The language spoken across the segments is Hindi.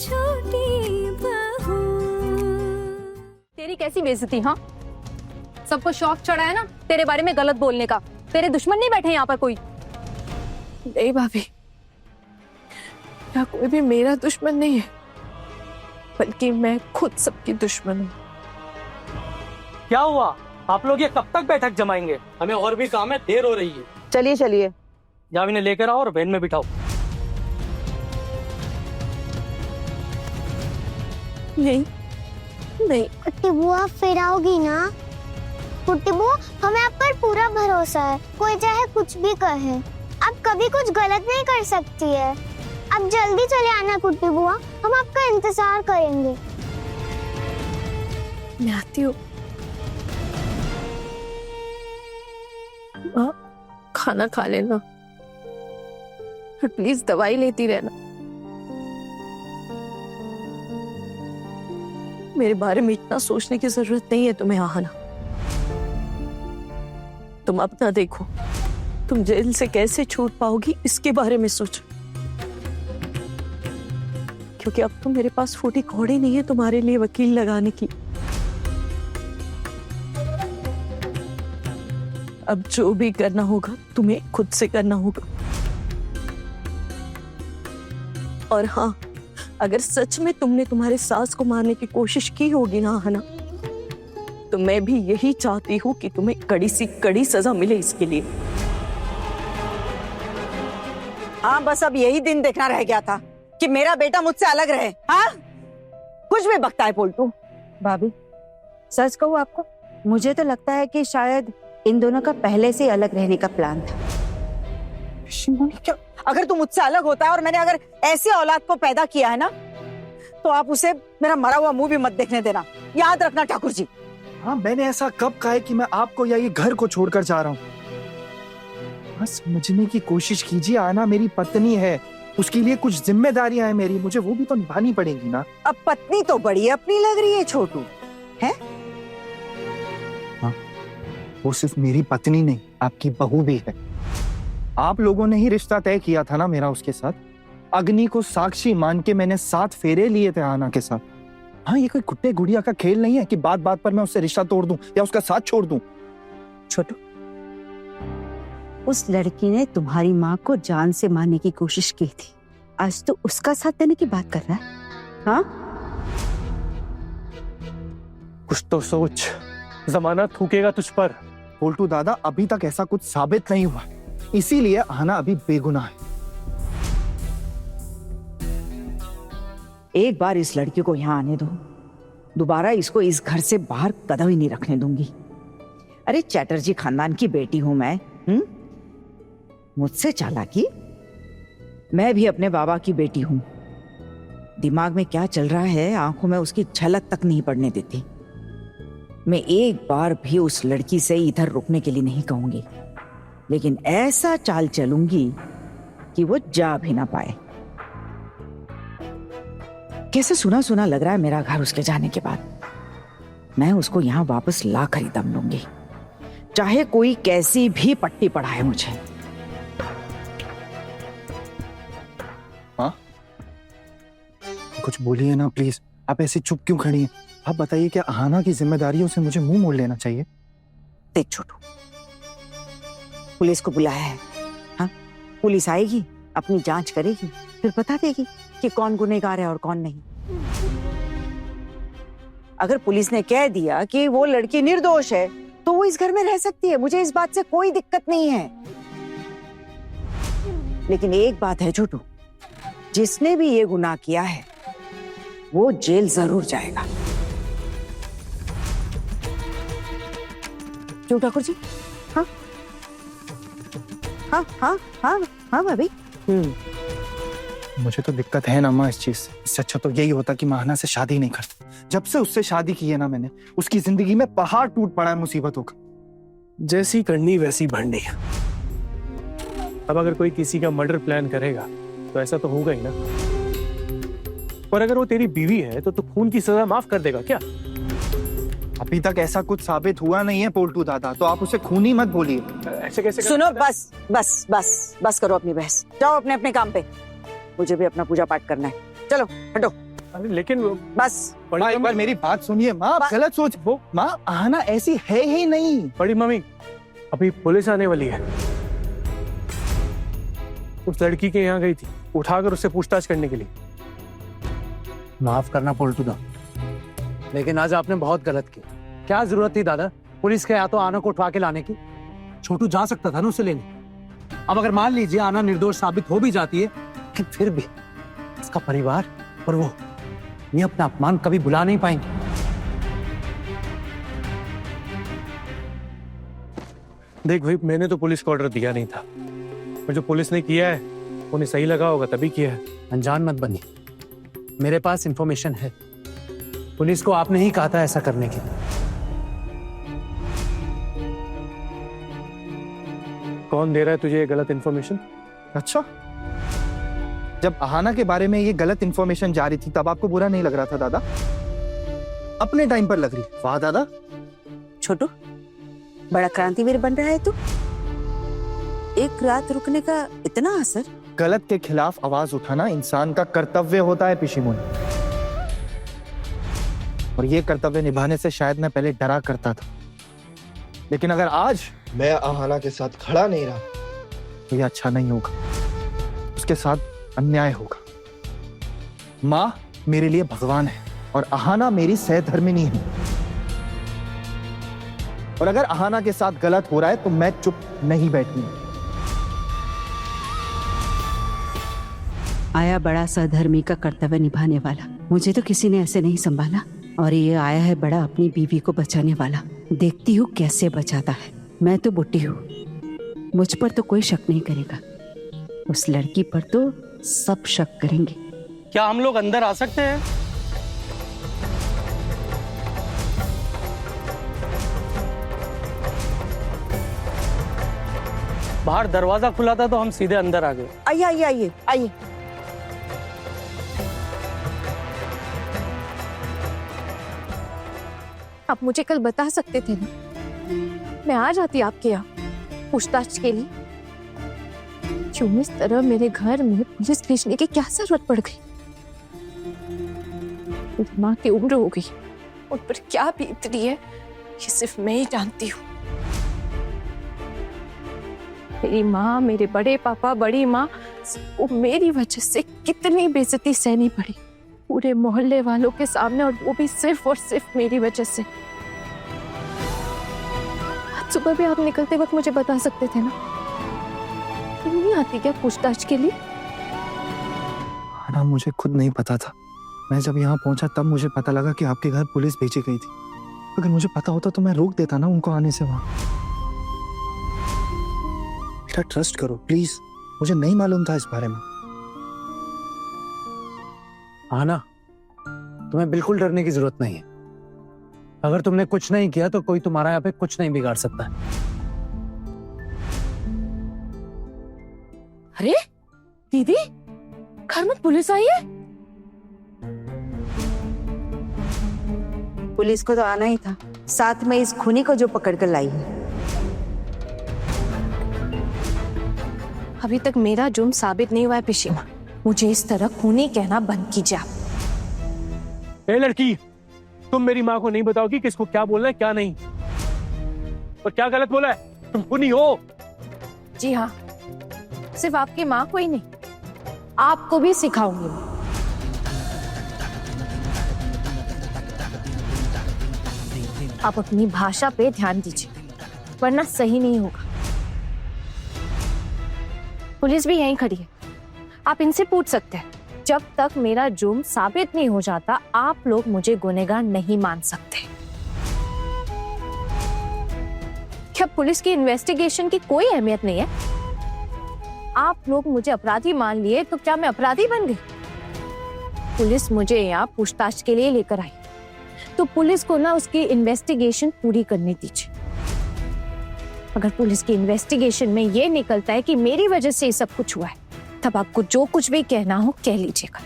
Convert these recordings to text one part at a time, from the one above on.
छोटी बहू। तेरी कैसी बेइज्जती, हाँ? सबको शौक चढ़ा है ना तेरे बारे में गलत बोलने का। तेरे दुश्मन नहीं बैठे यहाँ पर कोई? नहीं भाभी, यहाँ कोई भी मेरा दुश्मन नहीं है, बल्कि मैं खुद सबकी दुश्मन हूँ। क्या हुआ? आप लोग ये कब तक बैठक जमाएंगे? हमें और भी काम है, देर हो रही है। चलिए चलिए, जाओ इन्हें लेकर आओ और वैन में बिठाओ। नहीं नहीं, कुट्टी बुआ फिर आओगी ना? कुट्टी बुआ, हमें आप पर पूरा भरोसा है, कोई चाहे कुछ भी कहे, आप कभी कुछ गलत नहीं कर सकती है। आप जल्दी चले आना कुट्टी बुआ, हम आपका इंतजार करेंगे। मैं आती हूँ। माँ, खाना खा लेना और प्लीज दवाई लेती रहना। मेरे बारे में इतना सोचने की जरूरत नहीं है तुम्हें, आहाना। तुम अपना देखो, तुम जेल से कैसे छूट पाओगी इसके बारे में सोचो, क्योंकि अब तो मेरे पास फूटी कौड़ी नहीं है तुम्हारे लिए वकील लगाने की। अब जो भी करना होगा तुम्हें खुद से करना होगा। और हाँ, अगर सच में तुमने तुम्हारे सास को मारने की कोशिश की होगी ना हना, तो मैं भी यही चाहती हूँ कि तुम्हें कड़ी सी कड़ी सजा मिले इसके लिए। हाँ बस अब यही दिन देखना रह गया था कि मेरा बेटा मुझसे अलग रहे। हाँ, कुछ भी बकता है पोल्टू। भाभी, सच कहूँ आपको, मुझे तो लगता है कि शायद इन दोनों का पहले से अलग रहने का प्लान था। क्यों? अगर तू मुझसे अलग होता है और मैंने अगर ऐसी औलाद को पैदा किया है ना, तो आप उसे मेरा मरा हुआ मुंह भी मत देखने देना, याद रखना ठाकुर जी। हाँ, मैंने ऐसा कब कहा है कि मैं आपको या ये घर को छोड़कर जा रहा हूँ? हाँ, समझने की कोशिश कीजिए, आना मेरी पत्नी है, उसके लिए कुछ जिम्मेदारियां हैं मेरी, मुझे वो भी तो निभानी पड़ेगी ना। अब पत्नी तो बड़ी अपनी लग रही है छोटू, है? हाँ, वो सिर्फ मेरी पत्नी नहीं, आपकी बहू भी है। आप लोगों ने ही रिश्ता तय किया था ना मेरा उसके साथ। अग्नि को साक्षी मान के मैंने 7 फेरे लिए थे आना के साथ। हाँ, ये कोई गुड्डे गुड़िया का खेल नहीं है कि बात बात पर मैं उससे रिश्ता तोड़ दूं या उसका साथ छोड़ दूं। छोटू, उस लड़की ने तुम्हारी माँ को जान से मारने की कोशिश की थी, आज तो उसका साथ देने की बात कर रहा है। हाँ, कुछ तो सोच, जमाना थूकेगा तुझ पर। पोल्टू दादा, अभी तक ऐसा कुछ साबित नहीं हुआ, इसीलिए आना अभी बेगुनाह है। एक बार इस लड़की को यहाँ आने दो, दोबारा इसको इस घर से बाहर कदम ही नहीं रखने दूंगी। अरे चैटर्जी खानदान की बेटी हूं मैं, मुझसे चालाकी? मैं भी अपने बाबा की बेटी हूं। दिमाग में क्या चल रहा है आंखों में उसकी झलक तक नहीं पड़ने देती। मैं एक बार भी उस लड़की से इधर रुकने के लिए नहीं कहूंगी, लेकिन ऐसा चाल चलूंगी कि वो जा भी ना पाए। कैसे सुना सुना लग रहा है मेरा घर उसके जाने के बाद। मैं उसको यहां वापस ला कर ही दम लूंगी, चाहे कोई कैसी भी पट्टी पढ़ाए मुझे। हाँ, कुछ बोलिए ना प्लीज, आप ऐसे चुप क्यों खड़ी हैं? आप बताइए, क्या आहाना की जिम्मेदारियों से मुझे मुंह मोड़ लेना चाहिए? देख छोटू, पुलिस को बुलाया है। हाँ, पुलिस आएगी, अपनी जांच करेगी, फिर बता देगी कि कौन गुनहगार है और कौन नहीं। अगर पुलिस ने कह दिया कि वो लड़की निर्दोष है, तो वो इस घर में रह सकती है, मुझे इस बात से कोई दिक्कत नहीं है। लेकिन एक बात है छोटू, जिसने भी ये गुनाह किया है वो जेल जरूर जाएगा। क्यों ठाकुर जी? हाँ हाँ हाँ हाँ हाँ भाभी। मुझे तो दिक्कत है ना माँ इस चीज से। इससे अच्छा तो यही होता कि मैं आहाना से शादी नहीं करता। जब से उससे शादी की है ना मैंने, उसकी जिंदगी में पहाड़ टूट पड़ा है मुसीबतों का। जैसी करनी वैसी भरनी। अब अगर कोई किसी का मर्डर प्लान करेगा तो ऐसा तो होगा ही ना। और अगर वो तेरी बीवी है तो तू खून की सजा माफ कर देगा क्या? अभी तक ऐसा कुछ साबित हुआ नहीं है पोल्टू दादा, तो आप उसे खूनी मत बोलिए। ऐसे कैसे? सुनो, बस बस बस बस करो अपनी बहस, जाओ अपने अपने काम पे। मुझे भी अपना पूजा पाठ करना है, चलो हटो। अरे लेकिन बस बड़ी माँ एक बार मम्मी, मेरी बात सुनिए माँ, आप गलत सोच वो माँ, आहना ऐसी है ही नहीं। बड़ी मम्मी अभी पुलिस आने वाली है। उस लड़की के यहाँ गई थी, उठाकर उससे पूछताछ करने के लिए। माफ करना पलटूदा, लेकिन आज आपने बहुत गलत किया। क्या जरूरत थी दादा पुलिस के या तो आना को उठवा के लाने की? छोटू जा सकता था ना उसे लेने। अब अगर मान लीजिए आना निर्दोष साबित हो भी जाती है, लेकिन फिर भी इसका परिवार और वो ये अपना अपमान कभी भुला नहीं पाएंगे। देख भाई, मैंने तो पुलिस को ऑर्डर दिया नहीं था, और जो पुलिस ने किया है उन्हें सही लगा होगा तभी किया है। अनजान मत बनिए, मेरे पास इंफॉर्मेशन है। पुलिस को आपने ही कहा था ऐसा करने के लिए। कौन दे रहा है तुझे ये गलत इन्फॉर्मेशन? अच्छा, जब आहना के बारे में ये गलत इंफॉर्मेशन जा रही थी तब आपको बुरा नहीं लग रहा था दादा? अपने टाइम पर लग रही। वाह दादा। छोटू, बड़ा क्रांतिवीर बन रहा है तू। एक रात रुकने का इतना असर? गलत के खिलाफ आवाज उठाना इंसान का कर्तव्य होता है पिशीमुनी, और ये कर्तव्य निभाने से शायद मैं पहले डरा करता था, लेकिन अगर आज मैं आहना के साथ खड़ा नहीं रहा तो ये अच्छा नहीं होगा, उसके साथ अन्याय होगा। माँ मेरे लिए भगवान है और आहना मेरी सहधर्मिणी है, और अगर आहना के साथ गलत हो रहा है तो मैं चुप नहीं बैठूंगा। आया बड़ा सहधर्मी का कर्तव्य निभाने वाला। मुझे तो किसी ने ऐसे नहीं संभाला, और ये आया है बड़ा अपनी बीवी को बचाने वाला। देखती हूँ कैसे बचाता है। मैं तो बुट्टी हूँ, मुझ पर तो कोई शक नहीं करेगा, उस लड़की पर तो सब शक करेंगे। क्या हम लोग अंदर आ सकते हैं? बाहर दरवाजा खुला था तो हम सीधे अंदर आ गए। आइए आइए आइए आइए। आप मुझे कल बता सकते थे ना, मैं आ जाती आपके यहाँ पूछताछ के लिए। क्यों इस तरह मेरे घर में पुलिस भेजने की क्या जरूरत पड़ गई? मेरी माँ की उम्र हो गई, उन पर क्या बीत रही है ये सिर्फ मैं ही जानती हूँ। मेरी माँ, मेरे बड़े पापा, बड़ी माँ, वो मेरी वजह से कितनी बेइज्जती सहनी पड़ी पूरे मोहल्ले वालों के सामने, और वो भी सिर्फ और सिर्फ मेरी वजह से। आज सुबह भी आप निकलते वक्त मुझे बता सकते थे ना। नहीं आती क्या पूछताछ के लिए? ना मुझे खुद नहीं पता था, मैं जब यहाँ पहुंचा तब मुझे पता लगा कि आपके घर पुलिस भेजी गई थी। अगर मुझे पता होता तो मैं रोक देता ना उनको आने से वहां। बेटा ट्रस्ट करो प्लीज, मुझे नहीं मालूम था इस बारे में। आना, तुम्हें बिल्कुल डरने की जरूरत नहीं है। अगर तुमने कुछ नहीं किया तो कोई तुम्हारा यहाँ पे कुछ नहीं बिगाड़ सकता है। अरे दीदी, घर में पुलिस आई है? पुलिस को तो आना ही था, साथ में इस खूनी को जो पकड़ कर लाई है। अभी तक मेरा जुर्म साबित नहीं हुआ है पिशीमा। मुझे इस तरह खूनी कहना बंद कीजिए आप। ए लड़की, तुम मेरी माँ को नहीं बताओगी किसको क्या बोलना है क्या नहीं, और क्या गलत बोला है? तुम खूनी हो। जी हाँ, सिर्फ आपकी माँ को ही नहीं, आपको भी सिखाऊंगी मैं। आप अपनी भाषा पे ध्यान दीजिए, वरना सही नहीं होगा। पुलिस भी यहीं खड़ी है, आप इनसे पूछ सकते हैं। जब तक मेरा जुर्म साबित नहीं हो जाता, आप लोग मुझे गुनहगार नहीं मान सकते। क्या पुलिस की इन्वेस्टिगेशन की कोई अहमियत नहीं है? आप लोग मुझे अपराधी मान लिए तो क्या मैं अपराधी बन गई? पुलिस मुझे यहाँ पूछताछ के लिए लेकर आई, तो पुलिस को ना उसकी इन्वेस्टिगेशन पूरी करने दीजिए। अगर पुलिस की इन्वेस्टिगेशन में ये निकलता है कि मेरी वजह से ये सब कुछ हुआ है, तब आपको जो कुछ भी कहना हो कह लीजिएगा,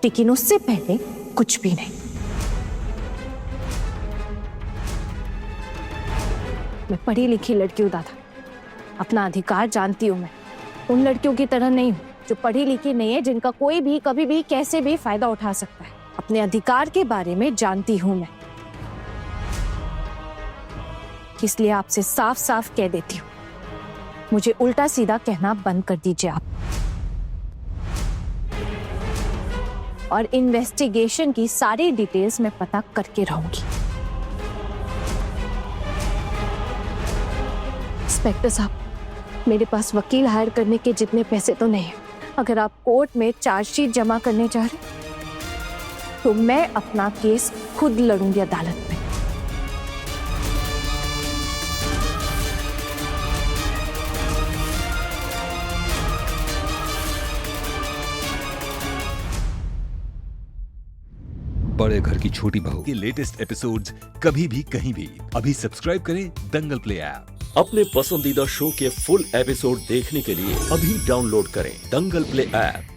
लेकिन उससे पहले कुछ भी नहीं। मैं पढ़ी लिखी लड़की हूँ दादा, अपना अधिकार जानती हूँ। मैं उन लड़कियों की तरह नहीं हूँ जो पढ़ी लिखी नहीं है, जिनका कोई भी कभी भी कैसे भी फायदा उठा सकता है। अपने अधिकार के बारे में जानती हूं मैं, इसलिए आपसे साफ साफ कह देती हूं, मुझे उल्टा सीधा कहना बंद कर दीजिए आप। और इन्वेस्टिगेशन की सारी डिटेल्स मैं पता करके रहूंगी। इंस्पेक्टर साहब, मेरे पास वकील हायर करने के जितने पैसे तो नहीं है। अगर आप कोर्ट में चार्जशीट जमा करने जा रहे तो मैं अपना केस खुद लड़ूंगी अदालत में। बड़े घर की छोटी बहू के लेटेस्ट एपिसोड्स कभी भी कहीं भी अभी सब्सक्राइब करें दंगल प्ले ऐप। अपने पसंदीदा शो के फुल एपिसोड देखने के लिए अभी डाउनलोड करें दंगल प्ले ऐप।